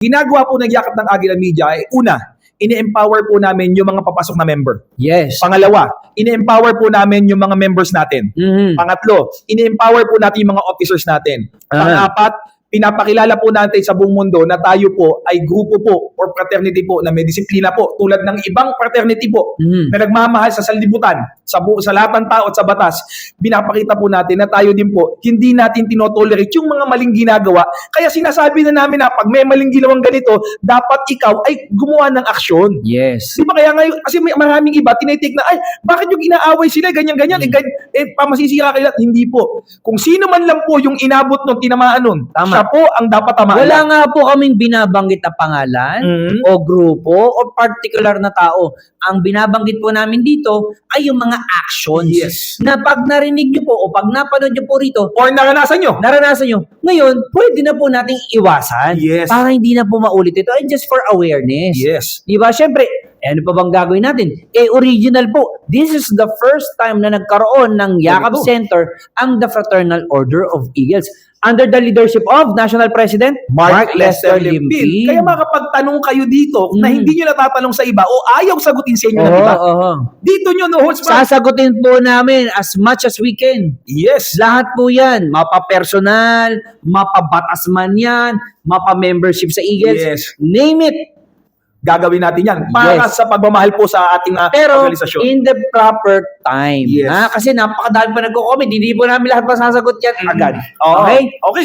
Ginagawa po ng Yakap ng Agila Media ay una, ini-empower po namin yung mga papasok na member. Yes. Pangalawa, ini-empower po namin yung mga members natin. Pangatlo, ini-empower po natin yung mga officers natin. Pang-apat, pinapakilala po natin sa buong mundo na tayo po ay grupo po or fraternity po na may disiplina po tulad ng ibang fraternity po na nagmamahal sa sanlibutan, sa lahat ng tao at sa batas. Pinapakita po natin na tayo din po, hindi natin tinotolerate yung mga maling ginagawa. Kaya sinasabi na namin na pag may maling ginawang ganito, dapat ikaw ay gumawa ng aksyon. Yes. Di ba kaya ngayon, kasi may maraming iba, tinitake na, ay, bakit yung inaaway sila, ganyan-ganyan, pamasisira kayo. Hindi po. Kung sino man lang po yung inabot nun, tinamaan nun, siya po ang dapat tamaan. Wala nga po kaming binabanggit na pangalan o grupo o particular na tao. Ang binabanggit po namin dito ay yung mga actions na pag narinig nyo po o pag napanood nyo po rito Or naranasan nyo. Ngayon, pwede na po nating iwasan para hindi na po maulit ito. And just for awareness. Yes. Diba? Siyempre, ano pa bang gagawin natin? Original po. This is the first time na nagkaroon ng Yakap Center ang the Fraternal Order of Eagles under the leadership of National President Mark Lester Limpin. Kaya makapagtanong kayo dito na hindi nyo natatanong sa iba o ayaw sagutin sa inyo ng iba. Dito nyo, no host. Sasagutin po namin as much as we can. Yes. Lahat po yan. Mapa-personal, mapa-batas man yan, mapa-membership sa Eagles. Yes. Name it. Gagawin natin yan para sa pagmamahal po sa ating Pero organisasyon. in the proper time. Yes. Kasi napakadami pa nagko-comment. Hindi po namin lahat masasagot yan agad. Okay? Okay? Okay.